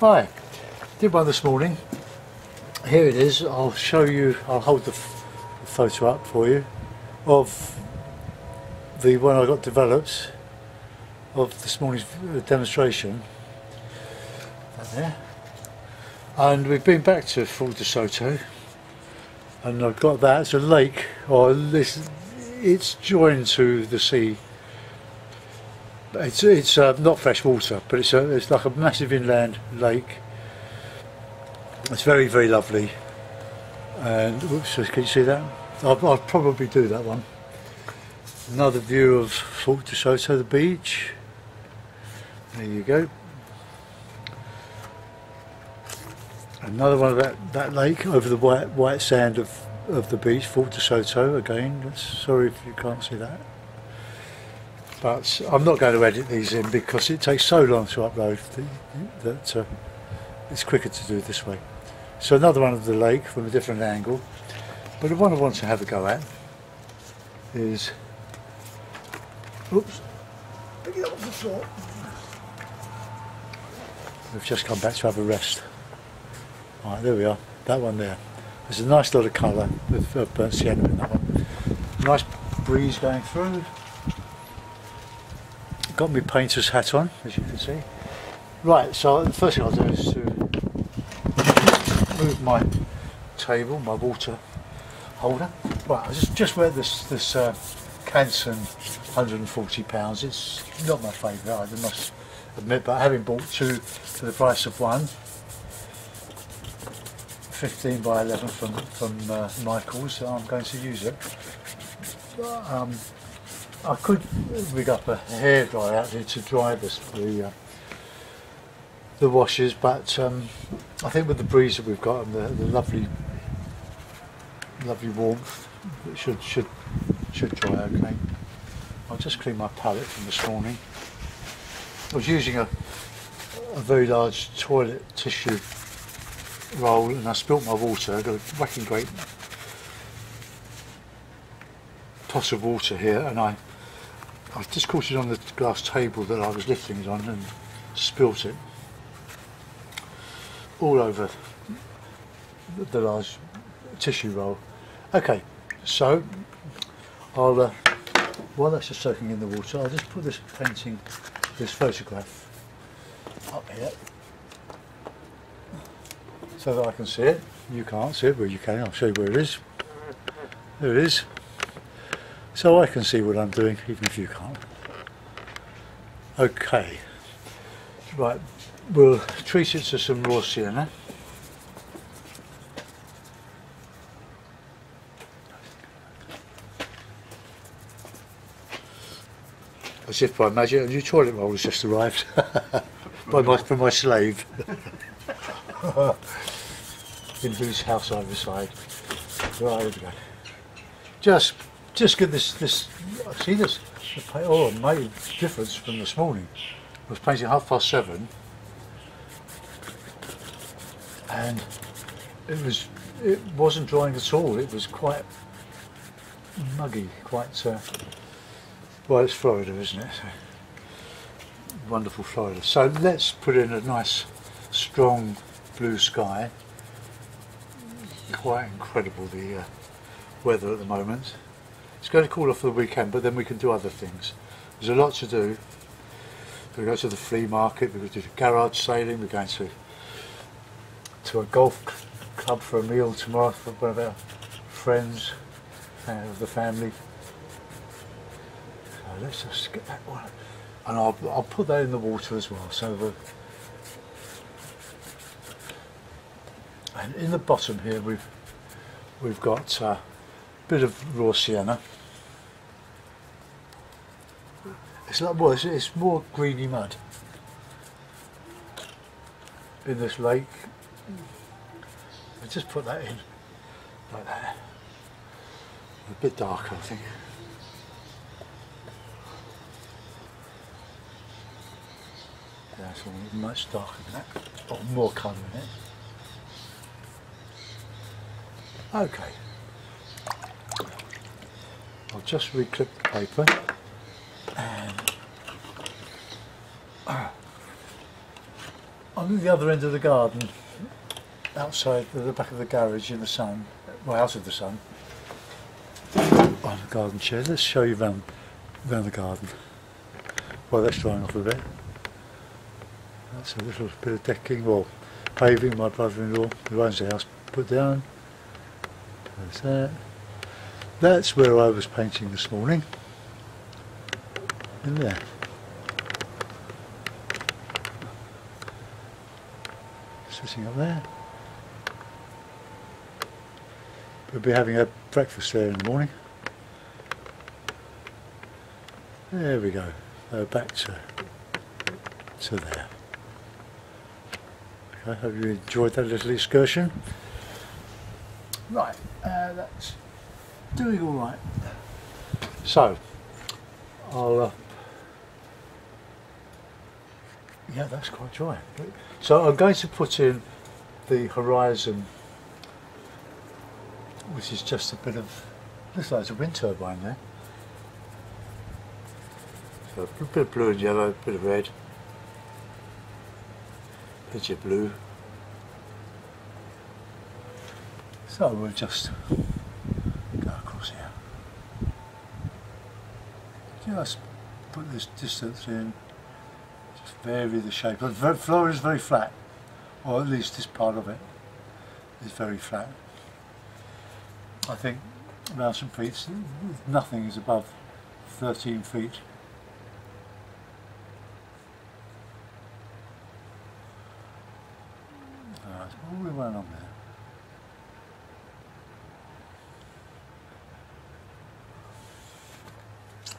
Hi, did one this morning. Here it is. I'll show you, I'll hold the photo up for you of the one I got developed of this morning's demonstration. That there. And we've been back to Fort De Soto and I've got that. It's a lake, or it's joined to the sea. It's not fresh water, but it's like a massive inland lake. It's very, very lovely. And oops, can you see that? I'll probably do that one. Another view of Fort De Soto, the beach. There you go. Another one of that lake over the white sand of the beach, Fort De Soto again. Sorry if you can't see that. But I'm not going to edit these in because it takes so long to upload that it's quicker to do it this way. So another one of the lake from a different angle. But the one I want to have a go at is, oops, get it off the floor. We've just come back to have a rest. Right, there we are, that one there. There's a nice lot of colour with burnt sienna in that one. Nice breeze going through. Got my painter's hat on, as you can see. Right, so the first thing I'll do is to move my table, my water holder. Right, I just read this Canson £140. It's not my favourite, I must admit, but having bought two for the price of one, 15 by 11 from Michael's, so I'm going to use it. I could rig up a hairdryer out here to dry the washes, but I think with the breeze that we've got and the lovely warmth, it should dry okay. I'll just clean my palette from this morning. I was using a very large toilet tissue roll and I spilt my water. I got a whacking great pot of water here, and I just caught it on the glass table that I was lifting it on and spilt it all over the large tissue roll. Okay, so I'll while that's just soaking in the water, I'll just put this painting, this photograph up here so that I can see it. You can't see it, but you can. I'll show you where it is. There it is. So I can see what I'm doing, even if you can't. Okay, right, we'll treat it to some raw sienna. As if by magic, a new toilet roll has just arrived from my slave, in whose house I reside. Right, here we go. Just get this. See this? Oh, it made a difference from this morning. I was painting 7:30, and it wasn't drying at all. It was quite muggy, quite. Well, it's Florida, isn't it? So, wonderful Florida. So let's put in a nice, strong blue sky. Quite incredible the weather at the moment. It's going to cool off for the weekend, but then we can do other things. There's a lot to do. We're going to go to the flea market, we're going to do garage sailing, we're going to a golf club for a meal tomorrow for one of our friends of the family. So let's just get that one. And I'll put that in the water as well. So and in the bottom here we've got a bit of raw sienna. It's like, well, it's more greeny mud in this lake. I just put that in like that. A bit darker, I think. Yeah, it's much darker than that, or more colour in it. Okay. I'll just reclip the paper and I'm at the other end of the garden, outside the back of the garage in the sun, well, out of the sun, on the garden chair. Let's show you round the garden. Well, that's drying off a bit. That's a little bit of decking or paving my brother-in-law who owns the house put down. There's that. That's where I was painting this morning. In there. Sitting up there. We'll be having a breakfast there in the morning. There we go. Back to there. I hope you enjoyed that little excursion. Right, that's doing all right. So, I'll. Yeah, that's quite dry. So I'm going to put in the horizon, which is just a bit of. Looks like there's a wind turbine there. So a bit of blue and yellow, a bit of red. Picture blue. So we'll just go across here. Just put this distance in, just vary the shape. The floor is very flat, or at least this part of it is very flat. I think around some feet, nothing is above 13 feet. What we went on there?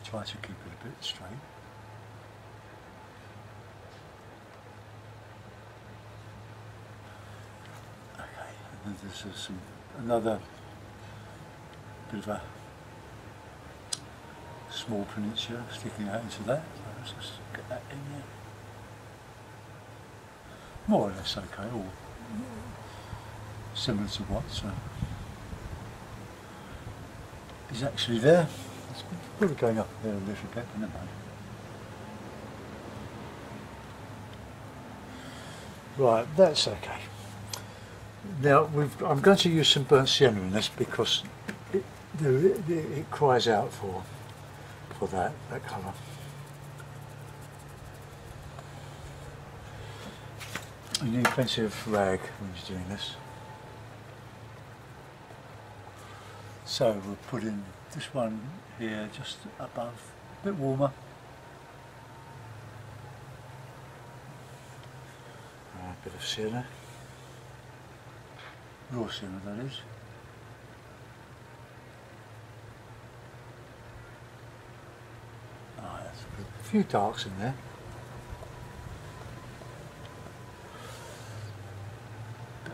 Try to keep it a bit straight. Okay, and then there's another bit of a small peninsula sticking out into that. So let's just get that in there. More or less okay, all similar to what is actually there. It's probably going up there a little bit, but never mind. Right, that's okay. Now I'm going to use some burnt sienna in this because it cries out for that colour. You need plenty of rag when you're doing this. So we'll put in this one here just above, a bit warmer. A bit of sienna. Raw sienna, that is. Oh, that's a few darks in there.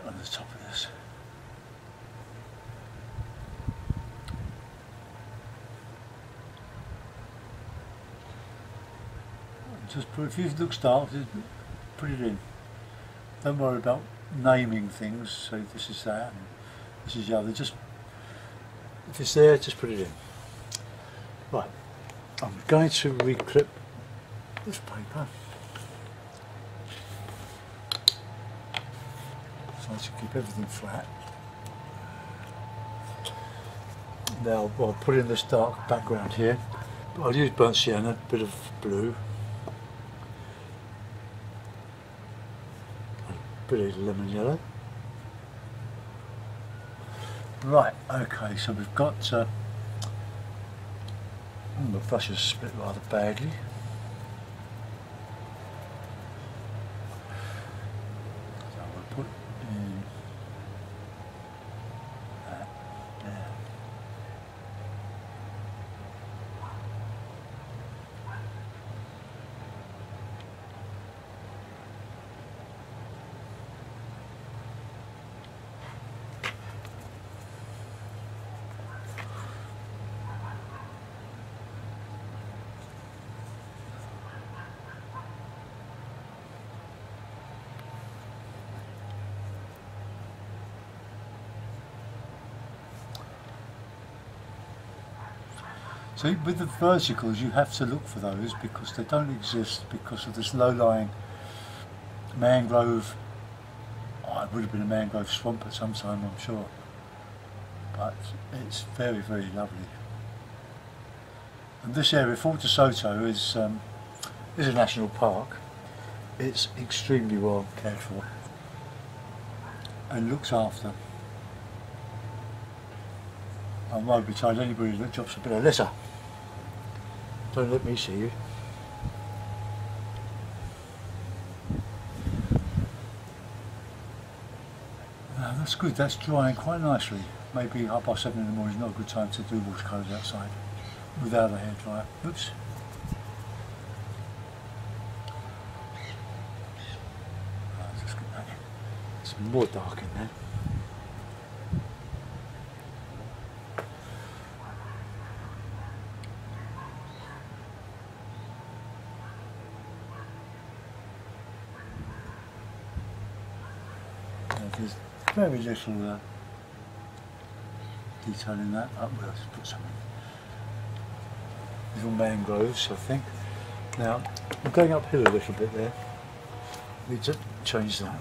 On the top of this. Just put, if it looks dark, just put it in. Don't worry about naming things, so this is that and this is the other. Just, if it's there, just put it in. Right, I'm going to reclip this paper. To keep everything flat. Now I'll put in this dark background here. I'll use burnt sienna, a bit of blue, a bit of lemon yellow. Right, okay, so we've got the brush is split rather badly. So with the verticals you have to look for those because they don't exist because of this low-lying mangrove. Oh, it would have been a mangrove swamp at some time, I'm sure. But it's very, very lovely. And this area, Fort De Soto, is a national park. It's extremely well cared for and looked after. I won't be told anybody that drops a bit of litter. Don't let me see you. That's good, that's drying quite nicely. Maybe 7:30 in the morning is not a good time to do watercolours outside without a hairdryer. Oops. Just get that in. It's more dark in there. There's very little detail in that. Oh, we'll just put some in. These are mangroves, I think. Now, I'm going uphill a little bit there. Need to change that.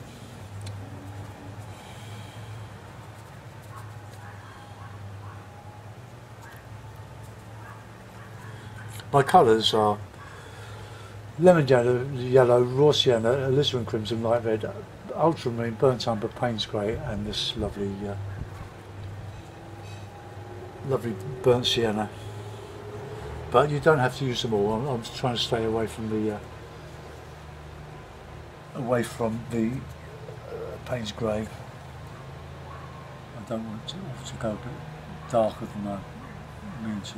My colours are lemon yellow, raw sienna, alizarin crimson, light red, ultramarine, burnt umber, Payne's grey, and this lovely lovely burnt sienna. But you don't have to use them all. I'm trying to stay away from the Payne's grey. I don't want to go a bit darker than I mean to.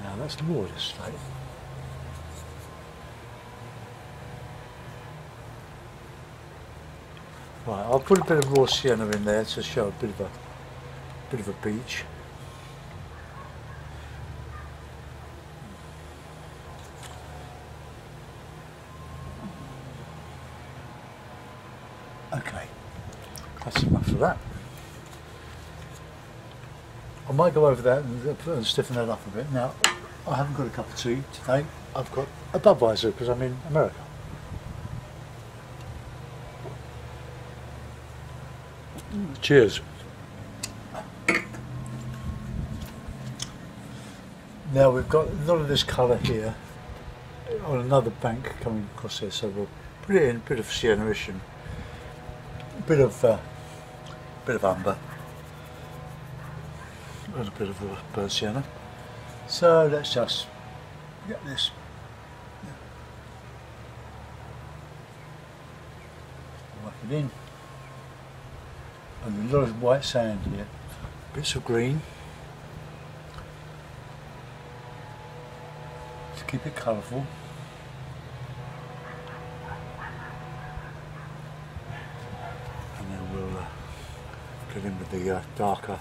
Now that's more of this slate. Right, I'll put a bit of raw sienna in there to show a bit of a beach. Okay, that's enough of that. I might go over that and stiffen that up a bit. Now, I haven't got a cup of tea today. I've got a Budweiser because I'm in America. Cheers. Now we've got a lot of this colour here on another bank coming across here, so we'll put it in a bit of sienna-ish and a bit of umber and a bit of burnt sienna. So let's just get this. Whack it in. And a lot of white sand here, bits of green to keep it colourful. And then we'll get in with the darker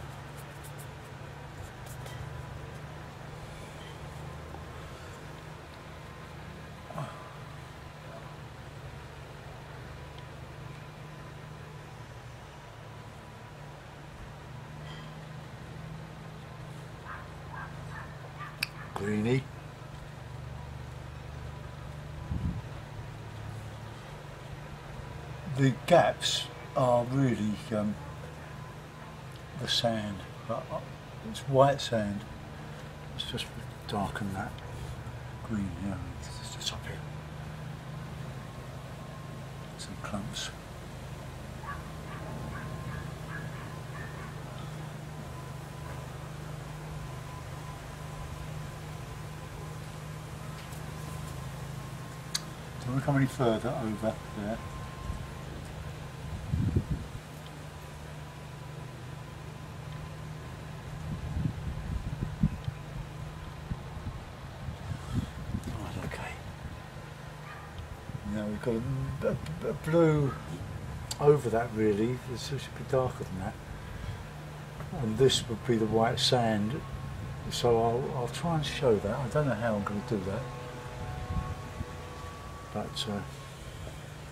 greeny. The gaps are really the sand, but it's white sand. Let's just darken that green here. It's just up here. Some clumps. Don't want to come any further over there. Right, okay. Now we've got a blue over that really. This should be darker than that. And this would be the white sand. So I'll try and show that. I don't know how I'm going to do that. But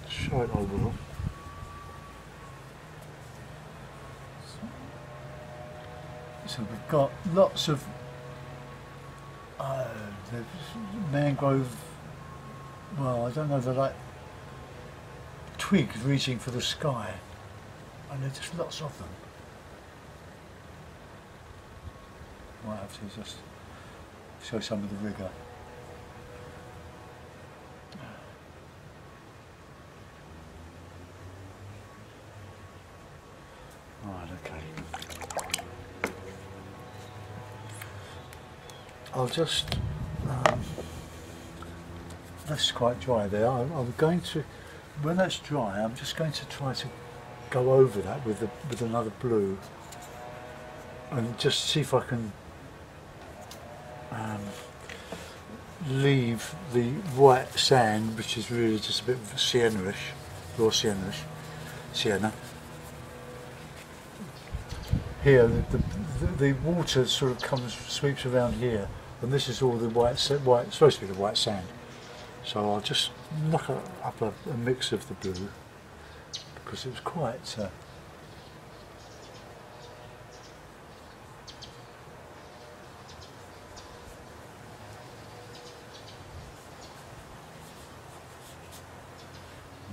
show it I will. So we've got lots of mangrove well, I don't know, they're like twigs reaching for the sky, and there's just lots of them. Might have to just show some of the rigour. Right, okay. I'll just, that's quite dry there. I'm going to, when that's dry, I'm just going to try to go over that with another blue and just see if I can leave the white sand, which is really just a bit of sienna-ish, raw sienna. Here, the water sort of sweeps around here, and this is all the white, supposed to be the white sand. So I'll just knock up a mix of the blue, because it was quite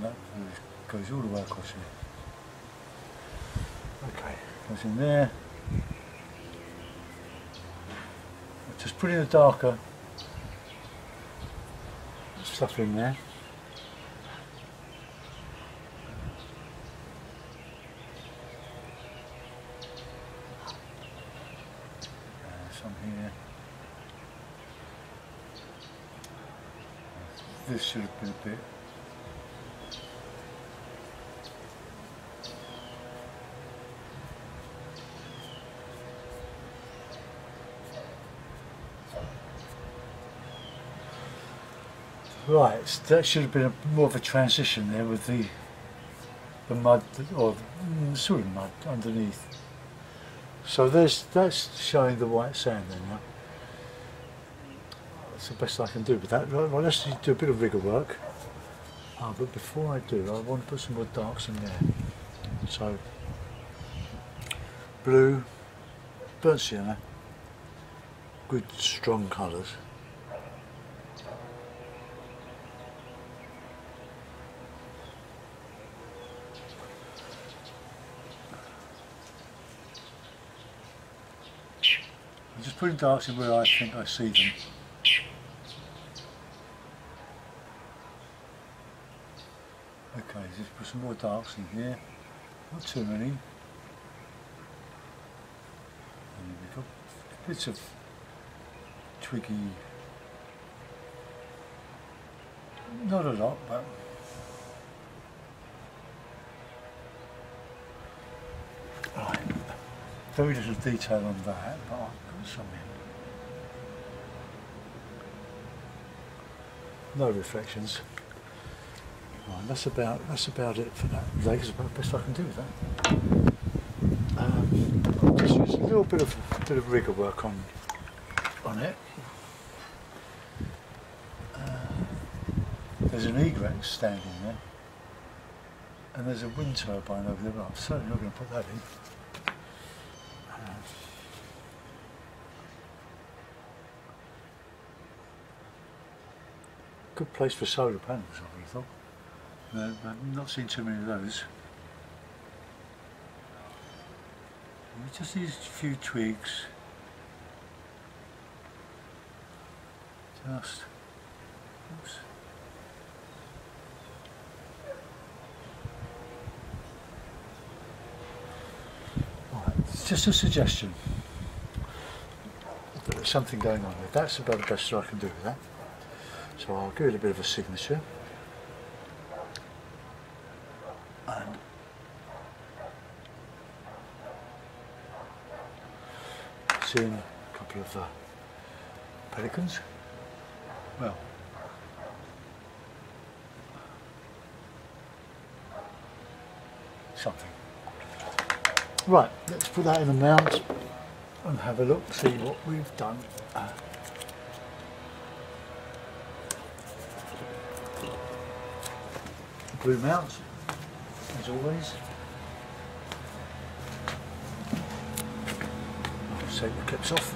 that goes all the way across here. Okay, goes in there. Just put in a darker stuff in there. Some here. This should have been a bit. Right, that should have been more of a transition there with the mud, or sort of mud underneath. So that's showing the white sand there now. That's the best I can do with that. Right, well, let's do a bit of rigger work. But before I do, I want to put some more darks in there. So, blue, burnt sienna, good strong colours. I'm just putting darks in where I think I see them. Okay, just put some more darks in here, not too many. And we've got bits of twiggy, not a lot, but right. Very little detail on that, but I've got some in. No reflections. Right, that's about it for that. That's about the best I can do with that. I'll just use a little bit of rigger work on it. There's an egret standing there, and there's a wind turbine over there. Well, I'm certainly not going to put that in. Good place for solar panels, I would have thought. I've not seen too many of those. Just these few twigs. Just. Oops. Right, it's just a suggestion. But there's something going on there. That's about the best I can do with that. So I'll give it a bit of a signature. And seeing a couple of pelicans. Well, something. Right, let's put that in a mount and have a look, see what we've done. Blue mount, as always. I'll take the clips off.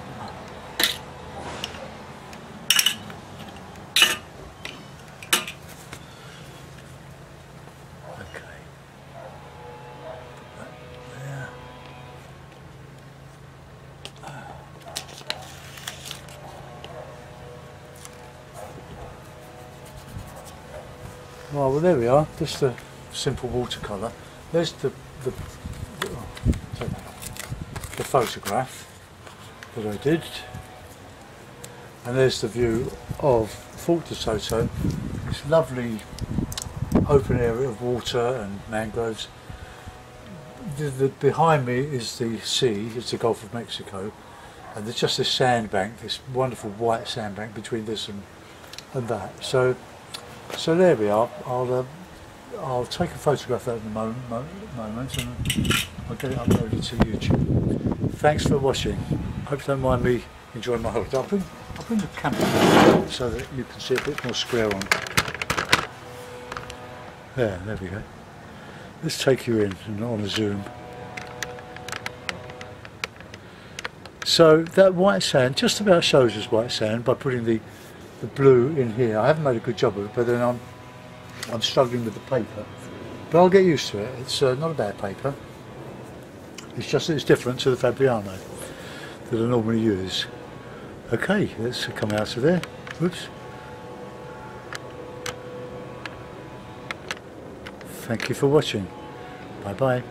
Oh, well, there we are. Just a simple watercolour. There's the photograph that I did, and there's the view of Fort De Soto. This lovely open area of water and mangroves. Behind me is the sea, it's the Gulf of Mexico, and there's just this sandbank, this wonderful white sandbank between this and that. So there we are. I'll take a photograph at the moment and I'll get it uploaded to YouTube. Thanks for watching. Hope you don't mind me enjoying my holiday. I'll bring the camera so that you can see a bit more square on. There we go. Let's take you in and on a zoom. So that white sand just about shows us white sand by putting the blue in here. I haven't made a good job of it, but then I'm struggling with the paper. But I'll get used to it. It's not a bad paper. It's just that it's different to the Fabriano that I normally use. Okay, let's come out of there. Whoops. Thank you for watching. Bye bye.